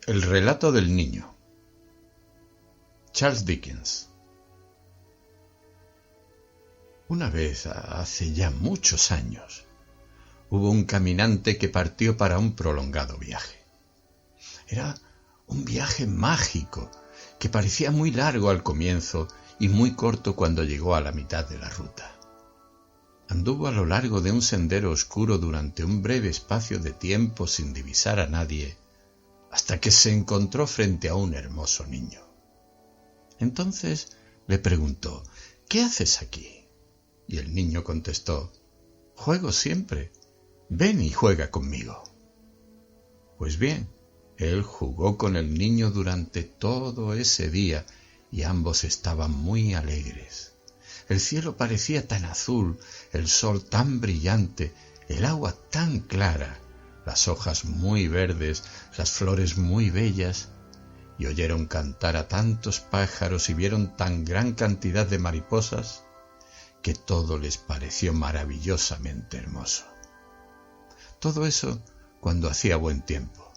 El relato del niño. Charles Dickens. Una vez, hace ya muchos años, hubo un caminante que partió para un prolongado viaje. Era un viaje mágico que parecía muy largo al comienzo y muy corto cuando llegó a la mitad de la ruta. Anduvo a lo largo de un sendero oscuro durante un breve espacio de tiempo sin divisar a nadie, hasta que se encontró frente a un hermoso niño. Entonces le preguntó: «¿Qué haces aquí?» Y el niño contestó: «Juego siempre. Ven y juega conmigo». Pues bien, él jugó con el niño durante todo ese día y ambos estaban muy alegres. El cielo parecía tan azul, el sol tan brillante, el agua tan clara, las hojas muy verdes, las flores muy bellas, y oyeron cantar a tantos pájaros y vieron tan gran cantidad de mariposas, que todo les pareció maravillosamente hermoso. Todo eso cuando hacía buen tiempo.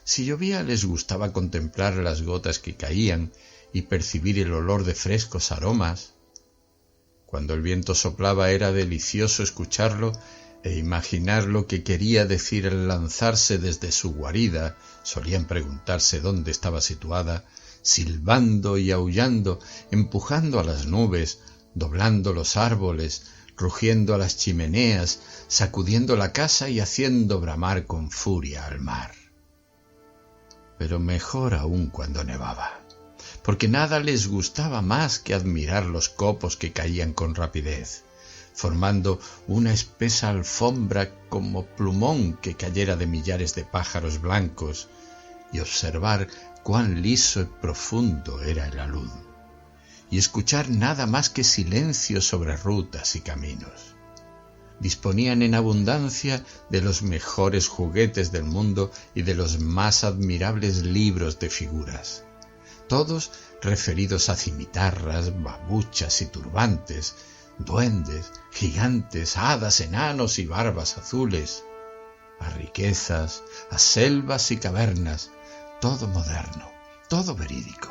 Si llovía, les gustaba contemplar las gotas que caían y percibir el olor de frescos aromas. Cuando el viento soplaba era delicioso escucharlo e imaginar lo que quería decir al lanzarse desde su guarida. Solían preguntarse dónde estaba situada, silbando y aullando, empujando a las nubes, doblando los árboles, rugiendo a las chimeneas, sacudiendo la casa y haciendo bramar con furia al mar. Pero mejor aún cuando nevaba, porque nada les gustaba más que admirar los copos que caían con rapidez, formando una espesa alfombra como plumón que cayera de millares de pájaros blancos, y observar cuán liso y profundo era el alud, y escuchar nada más que silencio sobre rutas y caminos. Disponían en abundancia de los mejores juguetes del mundo y de los más admirables libros de figuras, todos referidos a cimitarras, babuchas y turbantes, duendes, gigantes, hadas, enanos y barbas azules, a riquezas, a selvas y cavernas, todo moderno, todo verídico.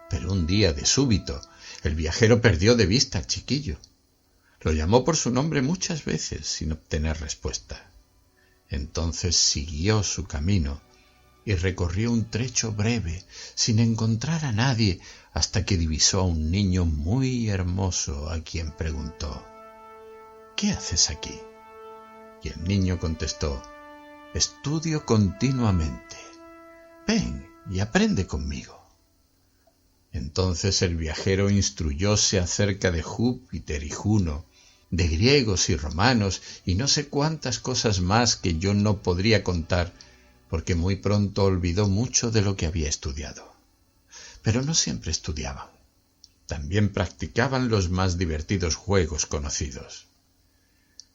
Pero un día, de súbito, el viajero perdió de vista al chiquillo. Lo llamó por su nombre muchas veces sin obtener respuesta. Entonces siguió su camino y recorrió un trecho breve, sin encontrar a nadie, hasta que divisó a un niño muy hermoso, a quien preguntó: «¿Qué haces aquí?» Y el niño contestó: «Estudio continuamente. Ven y aprende conmigo». Entonces el viajero instruyóse acerca de Júpiter y Juno, de griegos y romanos y no sé cuántas cosas más que yo no podría contar, porque muy pronto olvidó mucho de lo que había estudiado. Pero no siempre estudiaban. También practicaban los más divertidos juegos conocidos.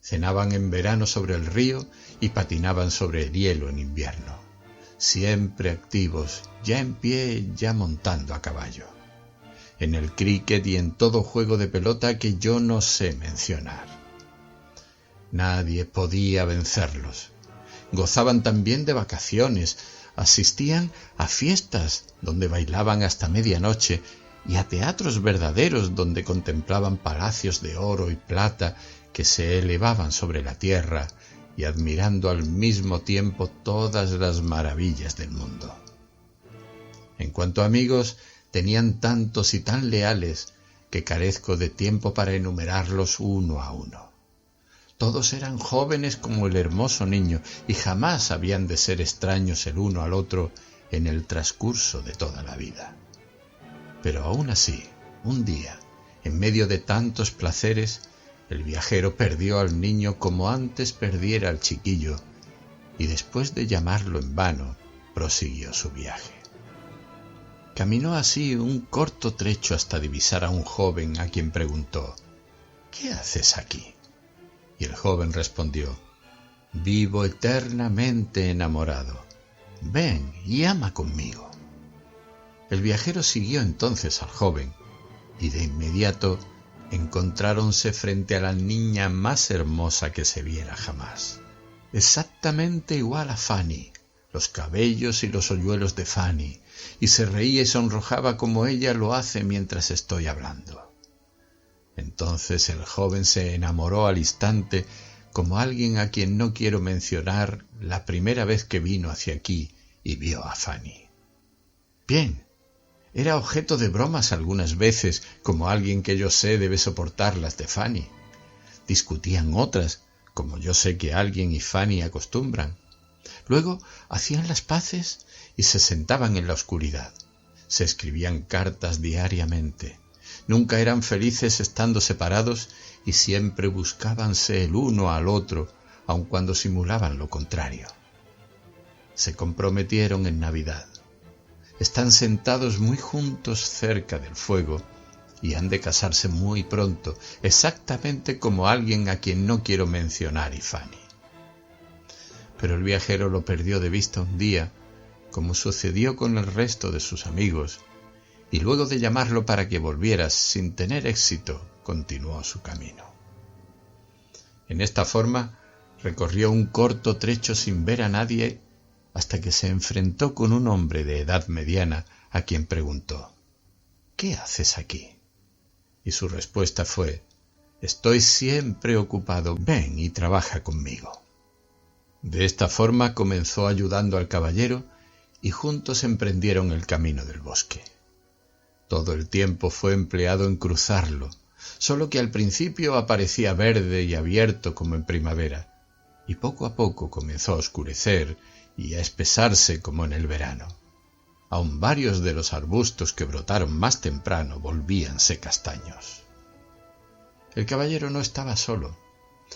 Cenaban en verano sobre el río y patinaban sobre el hielo en invierno, siempre activos, ya en pie, ya montando a caballo. En el críquet y en todo juego de pelota que yo no sé mencionar. Nadie podía vencerlos. Gozaban también de vacaciones, asistían a fiestas donde bailaban hasta medianoche y a teatros verdaderos donde contemplaban palacios de oro y plata que se elevaban sobre la tierra y admirando al mismo tiempo todas las maravillas del mundo. En cuanto a amigos, tenían tantos y tan leales que carezco de tiempo para enumerarlos uno a uno. Todos eran jóvenes como el hermoso niño y jamás habían de ser extraños el uno al otro en el transcurso de toda la vida. Pero aún así, un día, en medio de tantos placeres, el viajero perdió al niño como antes perdiera al chiquillo, y después de llamarlo en vano, prosiguió su viaje. Caminó así un corto trecho hasta divisar a un joven a quien preguntó: «¿Qué haces aquí?» Y el joven respondió: «Vivo eternamente enamorado. Ven y ama conmigo». El viajero siguió entonces al joven, y de inmediato encontráronse frente a la niña más hermosa que se viera jamás. Exactamente igual a Fanny, los cabellos y los hoyuelos de Fanny, y se reía y sonrojaba como ella lo hace mientras estoy hablando. Entonces el joven se enamoró al instante, como alguien a quien no quiero mencionar, la primera vez que vino hacia aquí y vio a Fanny. Bien, era objeto de bromas algunas veces, como alguien que yo sé debe soportar las de Fanny. Discutían otras, como yo sé que alguien y Fanny acostumbran. Luego hacían las paces y se sentaban en la oscuridad. Se escribían cartas diariamente. Nunca eran felices estando separados y siempre buscábanse el uno al otro, aun cuando simulaban lo contrario. Se comprometieron en Navidad. Están sentados muy juntos cerca del fuego y han de casarse muy pronto, exactamente como alguien a quien no quiero mencionar y Fanny. Pero el viajero lo perdió de vista un día, como sucedió con el resto de sus amigos, y luego de llamarlo para que volviera sin tener éxito, continuó su camino. En esta forma recorrió un corto trecho sin ver a nadie hasta que se enfrentó con un hombre de edad mediana a quien preguntó: «¿Qué haces aquí?». Y su respuesta fue: «Estoy siempre ocupado, ven y trabaja conmigo». De esta forma comenzó ayudando al caballero y juntos emprendieron el camino del bosque. Todo el tiempo fue empleado en cruzarlo, solo que al principio aparecía verde y abierto como en primavera, y poco a poco comenzó a oscurecer y a espesarse como en el verano. Aun varios de los arbustos que brotaron más temprano volvíanse castaños. El caballero no estaba solo,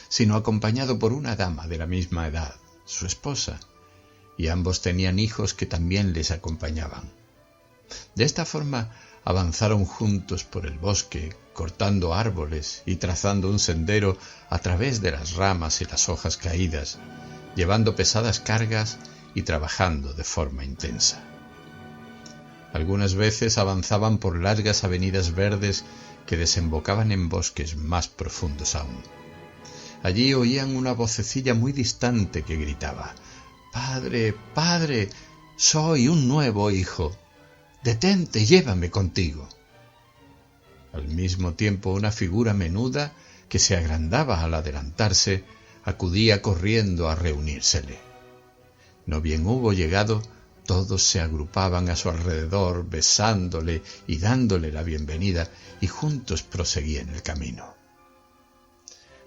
sino acompañado por una dama de la misma edad, su esposa, y ambos tenían hijos que también les acompañaban. De esta forma avanzaron juntos por el bosque, cortando árboles y trazando un sendero a través de las ramas y las hojas caídas, llevando pesadas cargas y trabajando de forma intensa. Algunas veces avanzaban por largas avenidas verdes que desembocaban en bosques más profundos aún. Allí oían una vocecilla muy distante que gritaba: «Padre, padre, soy un nuevo hijo. Detente, llévame contigo». Al mismo tiempo una figura menuda, que se agrandaba al adelantarse, acudía corriendo a reunírsele. No bien hubo llegado, todos se agrupaban a su alrededor, besándole y dándole la bienvenida, y juntos proseguían el camino.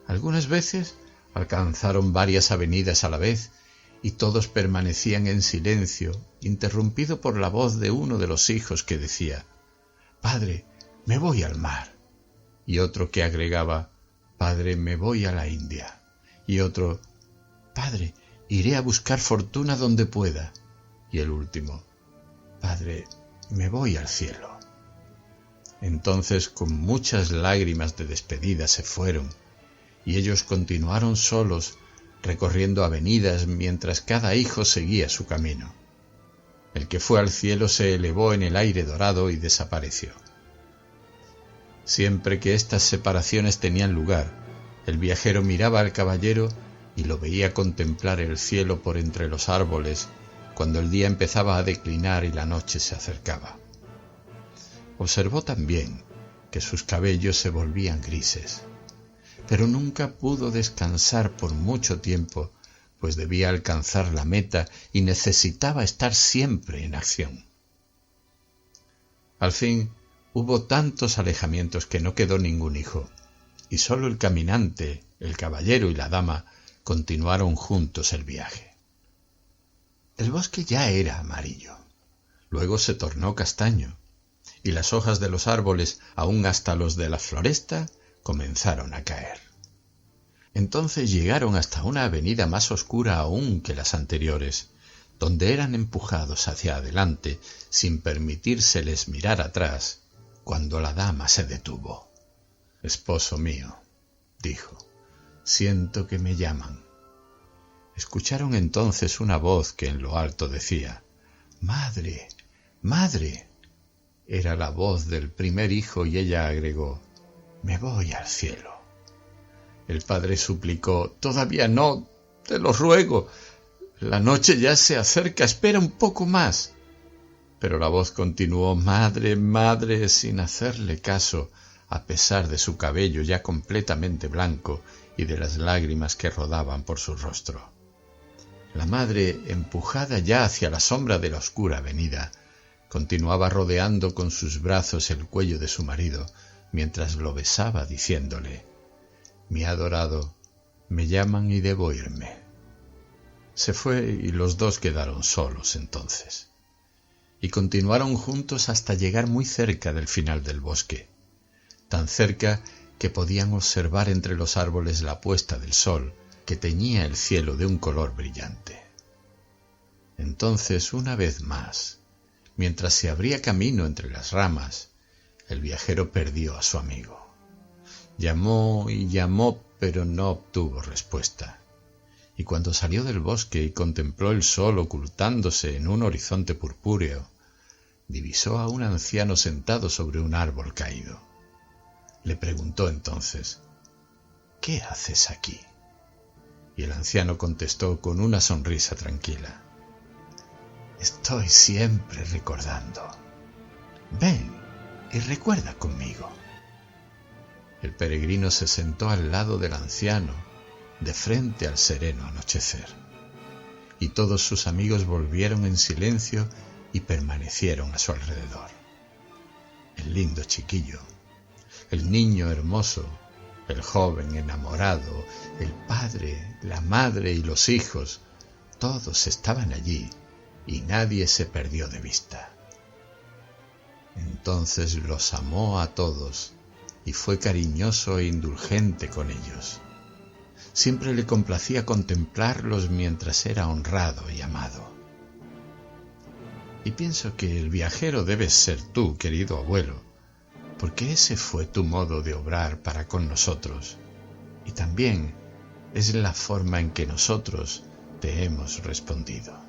Algunas veces alcanzaron varias avenidas a la vez, y todos permanecían en silencio, interrumpido por la voz de uno de los hijos que decía: «Padre, me voy al mar», y otro que agregaba: «Padre, me voy a la India», y otro: «Padre, iré a buscar fortuna donde pueda», y el último: «Padre, me voy al cielo». Entonces, con muchas lágrimas de despedida, se fueron, y ellos continuaron solos, recorriendo avenidas mientras cada hijo seguía su camino. El que fue al cielo se elevó en el aire dorado y desapareció. Siempre que estas separaciones tenían lugar, el viajero miraba al caballero y lo veía contemplar el cielo por entre los árboles cuando el día empezaba a declinar y la noche se acercaba. Observó también que sus cabellos se volvían grises, pero nunca pudo descansar por mucho tiempo, pues debía alcanzar la meta y necesitaba estar siempre en acción. Al fin hubo tantos alejamientos que no quedó ningún hijo, y solo el caminante, el caballero y la dama continuaron juntos el viaje. El bosque ya era amarillo, luego se tornó castaño, y las hojas de los árboles, aun hasta los de la floresta, comenzaron a caer. Entonces llegaron hasta una avenida más oscura aún que las anteriores, donde eran empujados hacia adelante sin permitírseles mirar atrás, cuando la dama se detuvo. «Esposo mío», dijo, «siento que me llaman». Escucharon entonces una voz que en lo alto decía: «Madre, madre». Era la voz del primer hijo y ella agregó: «Me voy al cielo». El padre suplicó: «Todavía no, te lo ruego, la noche ya se acerca, espera un poco más. Pero la voz continuó: madre, madre, sin hacerle caso, a pesar de su cabello ya completamente blanco y de las lágrimas que rodaban por su rostro. La madre, empujada ya hacia la sombra de la oscura avenida, continuaba rodeando con sus brazos el cuello de su marido, mientras lo besaba, diciéndole: mi adorado, me llaman y debo irme. Se fue y los dos quedaron solos entonces. Y continuaron juntos hasta llegar muy cerca del final del bosque, tan cerca que podían observar entre los árboles la puesta del sol que teñía el cielo de un color brillante. Entonces, una vez más, mientras se abría camino entre las ramas, el viajero perdió a su amigo. Llamó y llamó, pero no obtuvo respuesta. Y cuando salió del bosque y contempló el sol ocultándose en un horizonte purpúreo, divisó a un anciano sentado sobre un árbol caído. Le preguntó entonces: ¿qué haces aquí? Y el anciano contestó con una sonrisa tranquila: estoy siempre recordando. Ven y recuerda conmigo. El peregrino se sentó al lado del anciano, de frente al sereno anochecer, y todos sus amigos volvieron en silencio y permanecieron a su alrededor. El lindo chiquillo, el niño hermoso, el joven enamorado, el padre, la madre y los hijos, todos estaban allí y nadie se perdió de vista. Entonces los amó a todos y fue cariñoso e indulgente con ellos. Siempre le complacía contemplarlos mientras era honrado y amado. Y pienso que el viajero debes ser tú, querido abuelo, porque ese fue tu modo de obrar para con nosotros, y también es la forma en que nosotros te hemos respondido.